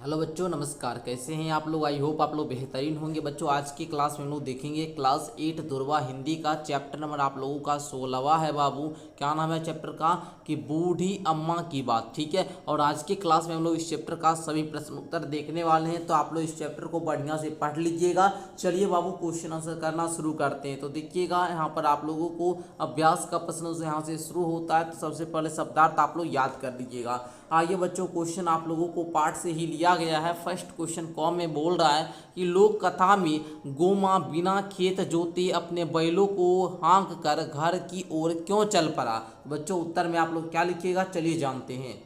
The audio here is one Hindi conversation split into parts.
हेलो बच्चों, नमस्कार। कैसे हैं आप लोग? आई होप आप लोग बेहतरीन होंगे। बच्चों, आज की क्लास में हम लोग देखेंगे क्लास 8 दुर्वा हिंदी का चैप्टर नंबर आप लोगों का 16वां है। बाबू, क्या नाम है चैप्टर का? कि बूढ़ी अम्मा की बात। ठीक है। और आज की क्लास में हम लोग इस चैप्टर का सभी प्रश्न उत्तर देखने वाले हैं, तो आप लोग इस चैप्टर को बढ़िया से पढ़ लीजिएगा। चलिए बाबू, क्वेश्चन आंसर करना शुरू करते हैं। तो देखिएगा, यहाँ पर आप लोगों को अभ्यास का प्रश्न यहाँ से शुरू होता है। तो सबसे पहले शब्दार्थ आप लोग याद कर लीजिएगा। आइए बच्चों, क्वेश्चन आप लोगों को पाठ से ही लिया गया है। फर्स्ट क्वेश्चन कॉम में बोल रहा है कि लोक कथा में गोमा बिना खेत जोते अपने बैलों को हाँक कर घर की ओर क्यों चल पड़ा? बच्चों, उत्तर में आप लोग क्या लिखिएगा, चलिए जानते हैं।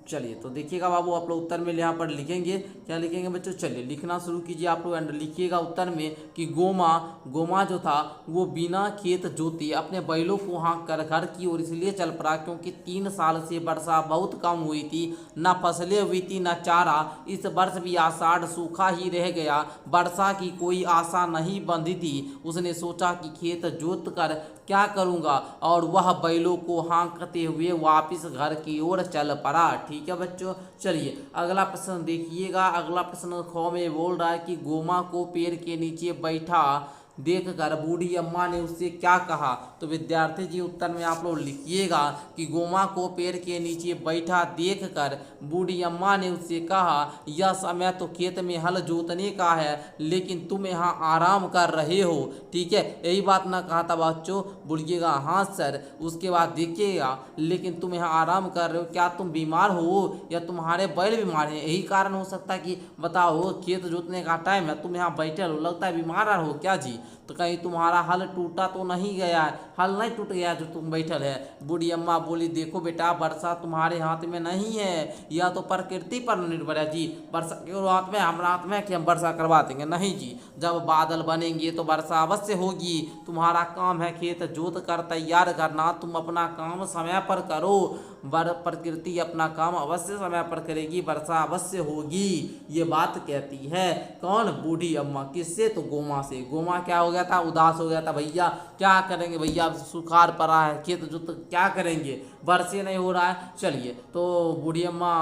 चलिए, तो देखिएगा बाबू, आप लोग उत्तर में यहाँ पर लिखेंगे। क्या लिखेंगे बच्चों? चलिए लिखना शुरू कीजिए। आप लोग एंड लिखिएगा उत्तर में कि गोमा गोमा जो था वो बिना खेत जोते अपने बैलों को हाँक कर घर की ओर इसलिए चल पड़ा क्योंकि 3 साल से वर्षा बहुत कम हुई थी, न फसलें हुई थी न चारा। इस वर्ष भी आषाढ़ सूखा ही रह गया, वर्षा की कोई आशा नहीं बंधी थी। उसने सोचा कि खेत जोत कर क्या करूँगा, और वह बैलों को हाँकते हुए वापस घर की ओर चल पड़ा। ठीक है बच्चों। चलिए अगला प्रश्न देखिएगा। अगला प्रश्न ख में बोल रहा है कि गोमा को पेड़ के नीचे बैठा देखकर बूढ़ी अम्मा ने उससे क्या कहा? तो विद्यार्थी जी, उत्तर में आप लोग लिखिएगा कि गोमा को पेड़ के नीचे बैठा देखकर बूढ़ी अम्मा ने उससे कहा, यह समय तो खेत में हल जोतने का है, लेकिन तुम यहाँ आराम कर रहे हो। ठीक है, यही बात ना कहा था बच्चों? बोलिएगा हाँ सर। उसके बाद देखिएगा, लेकिन तुम यहाँ आराम कर रहे हो, क्या तुम बीमार हो या तुम्हारे बैल बीमार हैं? यही कारण हो सकता है कि बताओ, खेत जोतने का टाइम है, तुम यहाँ बैठे हो, लगता है बीमार हो क्या जी? तो कहीं तुम्हारा हल टूटा तो नहीं गया है? हल नहीं टूट गया जो तुम बैठल है? बूढ़ी अम्मा बोली, देखो बेटा, वर्षा तुम्हारे हाथ में नहीं है, यह तो प्रकृति पर निर्भर है जी। वर्षा के हाथ में, हमारा हाथ में कि हम वर्षा करवा देंगे? नहीं जी। जब बादल बनेंगे तो वर्षा अवश्य होगी। तुम्हारा काम है खेत जोत कर तैयार करना, तुम अपना काम समय पर करो। प्रकृति अपना काम अवश्य समय पर करेगी, वर्षा अवश्य होगी। ये बात कहती है कौन? बूढ़ी अम्मा। किससे? तो गोमा से। गोमा क्या हो गया था? उदास हो गया था। भैया क्या करेंगे, भैया सुखाड़ पड़ा है, खेत जो तो क्या करेंगे, वर्षे नहीं हो रहा है। चलिए, तो बूढ़ी अम्मा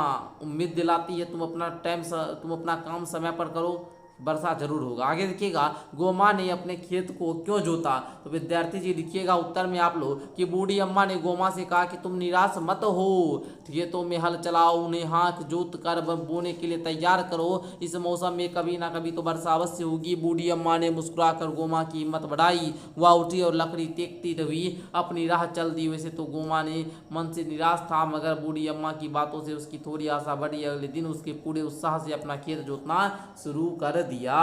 उम्मीद दिलाती है, तुम अपना काम समय पर करो, वर्षा जरूर होगा। आगे देखिएगा, गोमा ने अपने खेत को क्यों जोता? तो विद्यार्थी जी लिखिएगा उत्तर में आप लोग कि बूढ़ी अम्मा ने गोमा से कहा कि तुम निराश मत हो, खेतों में हल चलाओ, उन्हें हाँक जोत कर बोने के लिए तैयार करो। इस मौसम में कभी ना कभी तो वर्षा अवश्य होगी। बूढ़ी अम्मा ने मुस्कुराकर गोमा की हिम्मत बढ़ाई। वह उठी और लकड़ी देखती हुई अपनी राह चल दी। वैसे तो गोमा ने मन से निराश था, मगर बूढ़ी अम्मा की बातों से उसकी थोड़ी आशा बढ़ी। अगले दिन उसके पूरे उत्साह से अपना खेत जोतना शुरू कर दिया।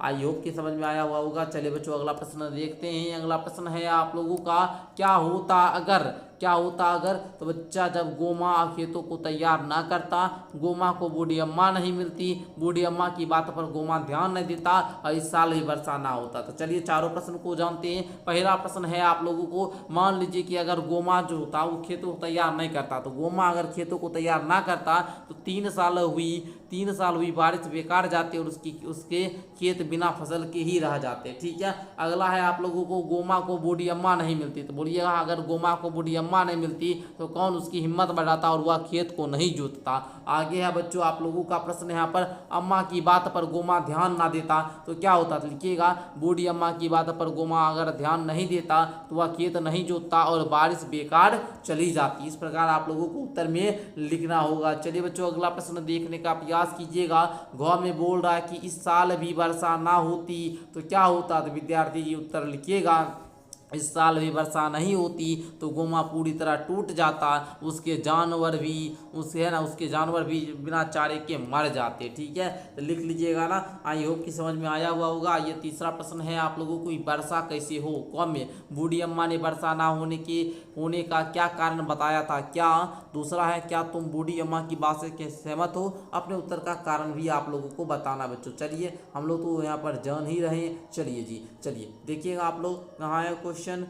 आई होप कि समझ में आया हुआ होगा। चलिए बच्चों, अगला प्रश्न देखते हैं। अगला प्रश्न है आप लोगों का, क्या होता अगर? क्या होता अगर? तो बच्चा, जब गोमा खेतों को तैयार ना करता, गोमा को बूढ़ी अम्मा नहीं मिलती, बूढ़ी अम्मा की बात पर गोमा ध्यान नहीं देता, और इस साल ही वर्षा ना होता। तो चलिए चारों प्रश्न को जानते हैं। पहला प्रश्न है आप लोगों को, मान लीजिए कि अगर गोमा जो होता वो खेतों को तैयार नहीं करता, तो गोमा अगर खेतों को तैयार ना करता तो 3 साल हुई बारिश बेकार जाती और उसके खेत बिना फसल के ही रह जाते। ठीक है। अगला है आप लोगों को, गोमा को बूढ़ी अम्मा नहीं मिलती। तो बोलिएगा, अगर गोमा को बूढ़ी अम्मा नहीं मिलती तो कौन उसकी हिम्मत बढ़ाता और वह खेत को नहीं जोतता? आगे है बच्चों आप लोगों का प्रश्न यहाँ पर, अम्मा की बात पर गोमा ध्यान ना देता तो क्या होता? तो लिखिएगा, बूढ़ी अम्मा की बात पर गोमा अगर ध्यान नहीं देता तो वह खेत नहीं जोतता और बारिश बेकार चली जाती। इस प्रकार आप लोगों को उत्तर में लिखना होगा। चलिए बच्चों, अगला प्रश्न देखने का प्रयास कीजिएगा। घ में बोल रहा है कि इस साल भी वर्षा ना होती तो क्या होता? तो विद्यार्थी जी उत्तर लिखिएगा, इस साल भी वर्षा नहीं होती तो गोमा पूरी तरह टूट जाता, उसके जानवर भी बिना चारे के मर जाते। ठीक है, तो लिख लीजिएगा ना। आई होप कि समझ में आया हुआ होगा। ये तीसरा प्रश्न है आप लोगों को, वर्षा कैसे हो? कौन में बूढ़ी अम्मा ने वर्षा ना होने का क्या कारण बताया था? क्या दूसरा है, क्या तुम बूढ़ी अम्मा की बात से सहमत हो? अपने उत्तर का कारण भी आप लोगों को बताना बच्चों। चलिए, हम लोग तो यहाँ पर जान ही रहे। चलिए जी, चलिए देखिएगा आप लोग, कहाँ है क्वेश्चन?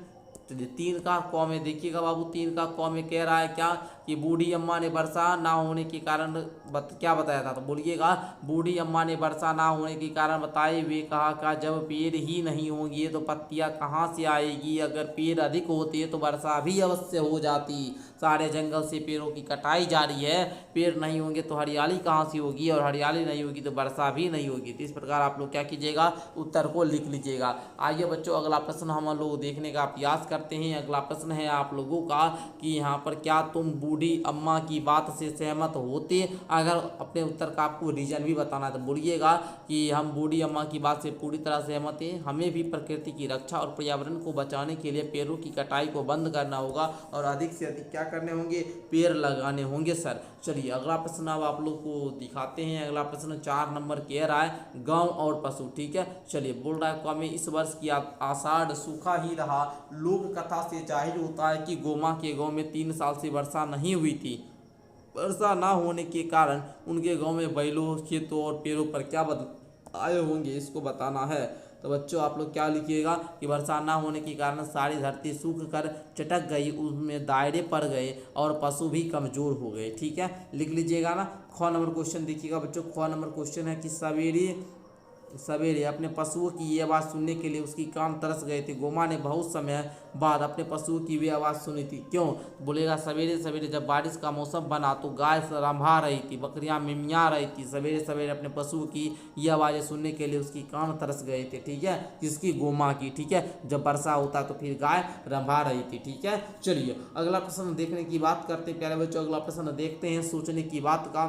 चलिए 3 का क में देखिएगा बाबू, 3 का क में कह रहा है क्या कि बूढ़ी अम्मा ने वर्षा ना होने के कारण क्या बताया था, तो बोलिएगा बूढ़ी अम्मा ने वर्षा ना होने के कारण बताए हुए कहा का जब पेड़ ही नहीं होंगे तो पत्तियां कहाँ से आएगी, अगर पेड़ अधिक होते तो वर्षा भी अवश्य हो जाती, सारे जंगल से पेड़ों की कटाई जा रही है, पेड़ नहीं होंगे तो हरियाली कहाँ से होगी, और हरियाली नहीं होगी तो वर्षा भी नहीं होगी। तो इस प्रकार आप लोग क्या कीजिएगा, उत्तर को लिख लीजिएगा। आइए बच्चों अगला प्रश्न हम लोग देखने का प्रयास करते हैं। अगला प्रश्न है आप लोगों का कि यहाँ पर क्या तुम बूढ़ी अम्मा की बात से सहमत होते, अगर अपने उत्तर का आपको रीजन भी बताना है तो बोलिएगा कि हम बूढ़ी अम्मा की बात से पूरी तरह सहमत हैं, हमें भी प्रकृति की रक्षा और पर्यावरण को बचाने के लिए पेड़ों की कटाई को बंद करना होगा और अधिक से अधिक क्या करने होंगे, पेड़ लगाने होंगे सर। चलिए अगला प्रश्न अब आप लोग को दिखाते हैं। अगला प्रश्न 4 नंबर कह रहा है गांव और पशु, ठीक है। चलिए बोल रहा है कौमे इस वर्ष की आषाढ़ सूखा ही रहा, लोक कथा से जाहिर होता है कि गोमा के गांव में 3 साल से वर्षा नहीं हुई थी, वर्षा ना होने के कारण उनके गांव में बैलों, खेतों और पेड़ों पर क्या बदलाव आए होंगे, इसको बताना है। तो बच्चों आप लोग क्या लिखिएगा कि वर्षा ना होने के कारण सारी धरती सूख कर चटक गई, उसमें दायरे पड़ गए और पशु भी कमजोर हो गए, ठीक है। लिख लीजिएगा ना। ख नंबर क्वेश्चन देखिएगा बच्चों, ख नंबर क्वेश्चन है कि सवेरे सवेरे अपने पशुओं की ये आवाज़ सुनने के लिए उसकी कान तरस गए थे, गोमा ने बहुत समय बाद अपने पशुओं की भी आवाज़ सुनी थी, क्यों, बोलेगा सवेरे सवेरे जब बारिश का मौसम बना तो गाय रंभा रही थी, बकरियां मिमिया रही थी, सवेरे सवेरे अपने पशुओं की ये आवाज़ें सुनने के लिए उसकी कान तरस गए थे, ठीक है, जिसकी गोमा की, ठीक है। जब वर्षा होता तो फिर गाय रंभा रही थी, ठीक है। चलिए अगला प्रश्न देखने की बात करते हैं प्यारे बच्चों। अगला प्रश्न देखते हैं सोचने की बात का,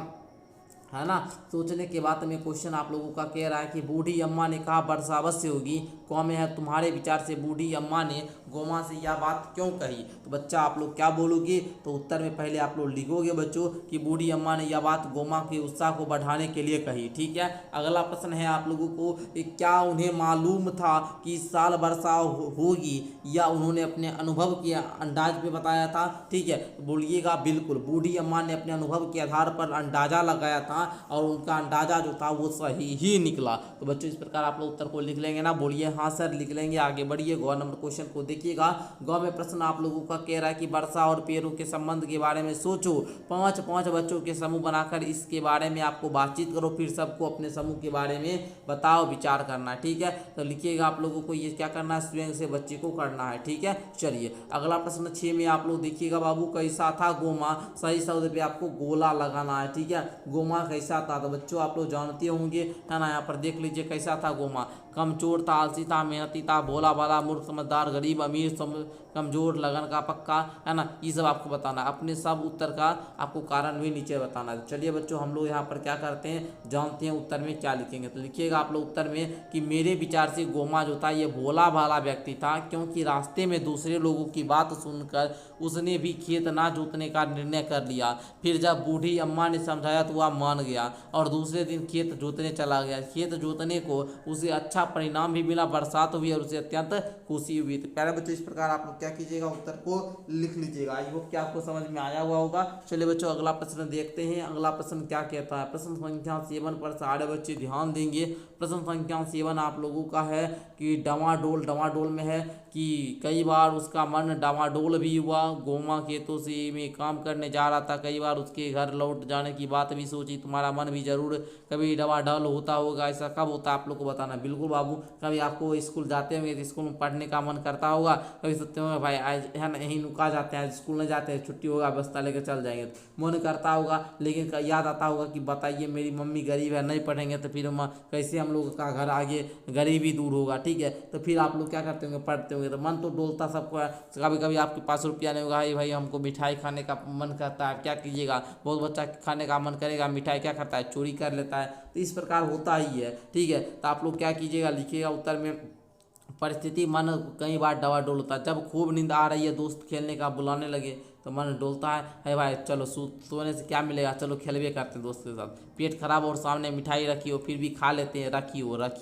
है ना। सोचने के बाद में क्वेश्चन आप लोगों का कह रहा है कि बूढ़ी अम्मा ने कहा वर्षा अवश्य होगी, कौन है तुम्हारे विचार से बूढ़ी अम्मा ने गोमा से यह बात क्यों कही। तो बच्चा आप लोग क्या बोलोगे, तो उत्तर में पहले आप लोग लिखोगे बच्चों कि बूढ़ी अम्मा ने यह बात गोमा के उत्साह को बढ़ाने के लिए कही, ठीक है। अगला प्रश्न है आप लोगों को क्या उन्हें मालूम था कि इस साल वर्षा होगी, या उन्होंने अपने अनुभव के अंदाज पे बताया था, ठीक है। बोलिएगा बिल्कुल, बूढ़ी अम्मा ने अपने अनुभव के आधार पर अंदाजा लगाया था और उनका अंदाजा जो था वो सही ही निकला। तो बच्चों इस प्रकार आप लोग उत्तर को लिख लेंगे ना, बोलिए हाँ सर लिख लेंगे। आगे बढ़िए, गौ नंबर क्वेश्चन को देखिएगा। गौ में प्रश्न आप लोगों का कह रहा है कि वर्षा और पेड़ों के संबंध के बारे में सोचो, 5 बच्चों के समूह बनाकर इसके बारे में आपको बातचीत करो, फिर सबको अपने समूह के बारे में बताओ, विचार करना, ठीक है। तो लिखिएगा आप लोगों को ये क्या करना है, स्वयं से बच्चे को करना है, ठीक है। चलिए अगला प्रश्न 6 में आप लोग देखिएगा बाबू, कैसा था गोमा, सही शब्द पे आपको गोला लगाना है, ठीक है। गोमा कैसा था, तो बच्चों आप लोग जानते होंगे, है ना। यहाँ पर देख लीजिए कैसा था गोमा, कमचोर था, आलसी था, मेहनती था, भोला भाला, मूर्ख, समझदार, गरीब, अमीर, कमजोर, लगन का, पक्का, है ना। ये सब आपको बताना, अपने सब उत्तर का आपको कारण भी नीचे बताना है। चलिए बच्चों हम लोग यहाँ पर क्या करते हैं, जानते हैं उत्तर में क्या लिखेंगे। तो लिखिएगा आप लोग उत्तर में कि मेरे विचार से गोमा जो था ये भोला भाला व्यक्ति था, क्योंकि रास्ते में दूसरे लोगों की बात सुनकर उसने भी खेत ना जोतने का निर्णय कर लिया, फिर जब बूढ़ी अम्मा ने समझाया तो वह मान गया और दूसरे दिन खेत जोतने चला गया। खेत जोतने को उसे अच्छा परिणाम भी मिला, बरसात हुई और उसे अत्यंत खुशी हुई। तो प्यारे बच्चों इस प्रकार आप लोग क्या कीजिएगा, उत्तर को लिख लीजिएगा। आई होप कि आपको समझ में आया हुआ होगा। चलिए बच्चों अगला प्रश्न देखते हैं। अगला प्रश्न क्या कहता है, प्रश्न संख्या 7 पर सारे बच्चे ध्यान देंगे। प्रश्न संख्या 7 आप लोगों का है कि डामाडोल, डामाडोल में है कि कई बार उसका मन डामाडोल भी हुआ, गोमा खेतों से में काम करने जा रहा था, कई बार उसके घर लौट जाने की बात भी सोची। तुम्हारा मन भी जरूर कभी डामाडोल होता होगा, ऐसा कब होता है आप लोग को बताना। बिल्कुल बाबू, कभी आपको स्कूल जाते होंगे तो स्कूल में पढ़ने का मन करता होगा, कभी सोचते होंगे भाई आज है ना यहीं रुका जाते हैं, स्कूल नहीं जाते हैं, छुट्टी होगा बस्ता लेकर चल जाएंगे, मन करता होगा। लेकिन याद आता होगा कि बताइए मेरी मम्मी गरीब है, नहीं पढ़ेंगे तो फिर कैसे हम लोग का घर आगे गरीबी दूर होगा, ठीक है। तो फिर आप लोग क्या करते होंगे, पढ़ते होंगे, तो मन तो डोलता सबको है। कभी कभी आपके पास रुपया नहीं होगा, भाई हमको मिठाई खाने का मन करता है, क्या कीजिएगा, बहुत बच्चा खाने का मन करेगा, मिठाई क्या करता है, चोरी कर लेता है। तो इस प्रकार होता ही है, ठीक है। तो आप लोग क्या कीजिएगा, लिखिएगा उत्तर में परिस्थिति मन कई बार डवाडोल होता है। जब खूब नींद आ रही है, दोस्त खेलने का बुलाने लगे तो मन डोलता है भाई चलो सोने से क्या मिलेगा, चलो खेलवे करते हैं दोस्त के साथ। पेट खराब और सामने मिठाई रखी हो फिर भी खा लेते हैं, रखी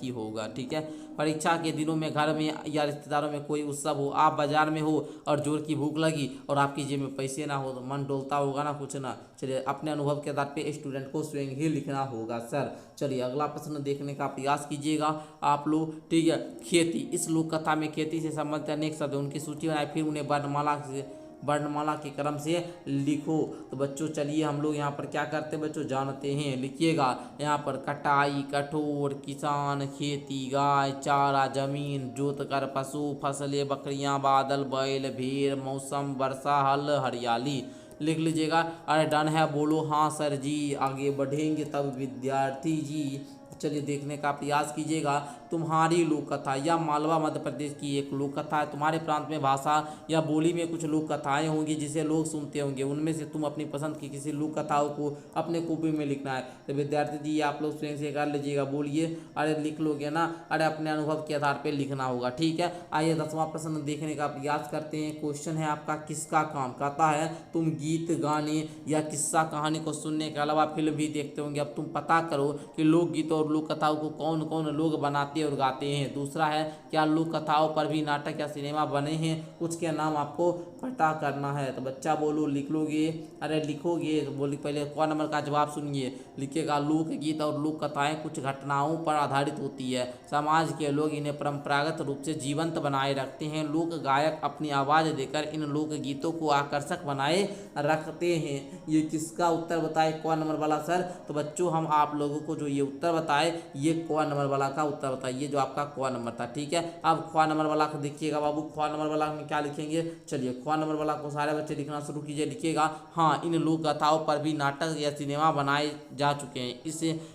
होगा, ठीक है। परीक्षा के दिनों में घर में या रिश्तेदारों में कोई उत्सव हो, आप बाजार में हो और जोर की भूख लगी और आपकी जेब में पैसे ना हो तो मन डोलता होगा ना, कुछ ना। चलिए अपने अनुभव के आधार पे स्टूडेंट को स्वयं ही लिखना होगा सर। चलिए अगला प्रश्न देखने का प्रयास कीजिएगा आप लोग, ठीक है। खेती, इस लोक कथा में खेती से संबंधित अनेक शब्द उनकी सूची बनाए, फिर उन्हें वर्णमाला से वर्णमाला के क्रम से लिखो। तो बच्चों चलिए हम लोग यहाँ पर क्या करते हैं बच्चों जानते हैं। लिखिएगा यहाँ पर कटाई, कठोर, किसान, खेती, गाय, चारा, जमीन, जोत कर, पशु, फसलें, बकरियां, बादल, बैल, भेड़, मौसम, वर्षा, हल, हरियाली। लिख लीजिएगा। अरे डन है, बोलो हाँ सर जी। आगे बढ़ेंगे तब विद्यार्थी जी। चलिए देखने का प्रयास कीजिएगा। तुम्हारी लोक कथा या मालवा मध्य प्रदेश की एक लोक कथा है। तुम्हारे प्रांत में भाषा या बोली में कुछ लोक कथाएं होंगी जिसे लोग सुनते होंगे। उनमें से तुम अपनी पसंद की किसी लोक कथाओं को अपने कॉपी में लिखना है। तो विद्यार्थी जी आप लोग स्वयं से कर लीजिएगा। बोलिए। अरे लिख लोगे ना। अरे अपने अनुभव के आधार पर लिखना होगा। ठीक है। आइए 10वां प्रश्न देखने का प्रयास करते हैं। क्वेश्चन है आपका किसका काम कहता है तुम गीत गाने या किस्सा कहानी को सुनने के अलावा फिल्म भी देखते होंगे। अब तुम पता करो कि लोकगीत और लोक कथाओं को कौन कौन लोग बनाते और गाते हैं। दूसरा है क्या लोक कथाओं पर भी नाटक या सिनेमा बने हैं। कुछ के नाम आपको पता करना है। तो बच्चा बोलो लिख लोगे। अरे लिखोगे तो बोली पहले क नंबर का जवाब सुनिए। लिखिएगा लोकगीत और लोक कथाएं कुछ घटनाओं पर आधारित होती है। समाज के लोग इन्हें परंपरागत रूप से जीवंत बनाए रखते हैं। लोक गायक अपनी आवाज़ देकर इन लोकगीतों को आकर्षक बनाए रखते हैं। ये किसका उत्तर बताए क नंबर वाला सर। तो बच्चों हम आप लोगों को जो ये उत्तर बताए ये क नंबर वाला का उत्तर बताइए जो आपका क नंबर था। ठीक है। अब ख नंबर वाला को देखिएगा बाबू। ख नंबर वाला में क्या लिखेंगे। चलिए ख नंबर वाला को सारे बच्चे लिखना शुरू कीजिए। लिखिएगा हाँ इन लोक कथाओं पर भी नाटक या सिनेमा बनाए जा चुके हैं।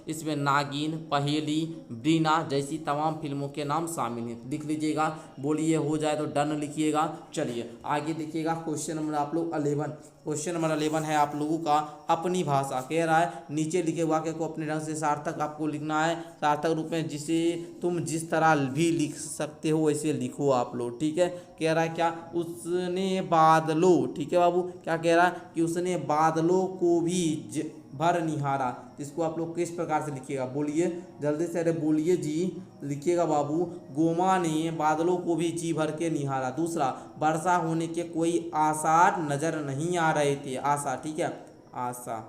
इसमें नागिन, पहेली, ब्रीना जैसी तमाम फिल्मों के नाम शामिल हैं। लिख लीजिएगा। बोलिए हो जाए तो डन लिखिएगा। चलिए आगे देखिएगा। क्वेश्चन नंबर आप लोग 11। क्वेश्चन नंबर 11 है आप लोगों का अपनी भाषा कह रहा है नीचे लिखे वाक्य को अपने ढंग से सार्थक आपको लिखना है। सार्थक रूप में जिसे तुम जिस तरह भी लिख सकते हो वैसे लिखो आप लोग। ठीक है। कह रहा है क्या उसने बादलों। ठीक है बाबू। क्या कह रहा है कि उसने बादलों को भी भर निहारा। इसको आप लोग किस प्रकार से लिखिएगा बोलिए जल्दी से। अरे बोलिए जी। लिखिएगा बाबू। गोमा ने बादलों को भी जी भर के निहारा। दूसरा वर्षा होने के कोई आसार नजर नहीं आ रहे थे। आशा। ठीक है। आशा।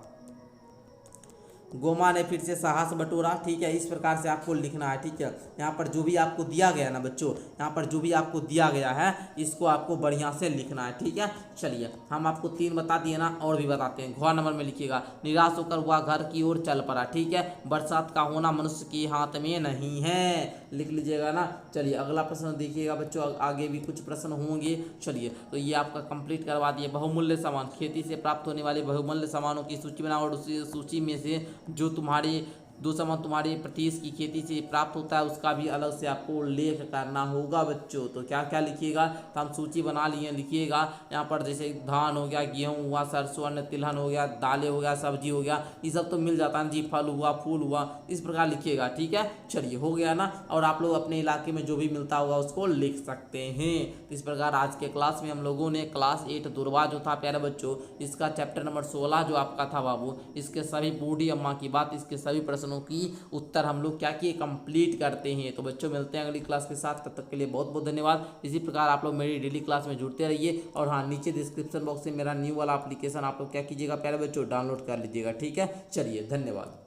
गोमा ने फिर से साहस बटोरा। ठीक है। इस प्रकार से आपको लिखना है। ठीक है। यहाँ पर जो भी आपको दिया गया ना बच्चों यहाँ पर जो भी आपको दिया गया है इसको आपको बढ़िया से लिखना है। ठीक है। चलिए हम आपको 3 बता दिए ना और भी बताते हैं। घ नंबर में लिखिएगा निराश होकर वह घर की ओर चल पड़ा। ठीक है। बरसात का होना मनुष्य के हाथ में नहीं है। लिख लीजिएगा ना। चलिए अगला प्रश्न देखिएगा बच्चों। आगे भी कुछ प्रश्न होंगे। चलिए तो ये आपका कंप्लीट करवा दिए। बहुमूल्य सामान खेती से प्राप्त होने वाले बहुमूल्य सामानों की सूची बनाओ और उसी सूची में से जो तुम्हारे जो सामान तुम्हारे प्रदेश की खेती से प्राप्त होता है उसका भी अलग से आपको उल्लेख करना होगा बच्चों। तो क्या क्या लिखिएगा। तो हम सूची बना लिए। लिखिएगा यहाँ पर जैसे धान हो गया, गेहूँ हुआ, सरसों, अन्य तिलहन हो गया, दालें हो गया, सब्जी हो गया, ये सब तो मिल जाता है जी। फल हुआ, फूल हुआ, इस प्रकार लिखिएगा। ठीक है। चलिए हो गया ना। और आप लोग अपने इलाके में जो भी मिलता होगा उसको लिख सकते हैं। तो इस प्रकार आज के क्लास में हम लोगों ने क्लास 8 दुर्वा जो था प्यारे बच्चों इसका चैप्टर नंबर 16 जो आपका था बाबू इसके सभी बूढ़ी अम्मा की बात इसके सभी प्रश्नों की उत्तर हम लोग क्या किए कंप्लीट करते हैं। तो बच्चों मिलते हैं अगली क्लास के साथ। तब तक के लिए बहुत बहुत धन्यवाद। इसी प्रकार आप लोग मेरी डेली क्लास में जुड़ते रहिए। और हाँ नीचे डिस्क्रिप्शन बॉक्स में मेरा न्यू वाला एप्लीकेशन आप लोग क्या कीजिएगा प्यारे बच्चों डाउनलोड कर लीजिएगा। ठीक है। चलिए धन्यवाद।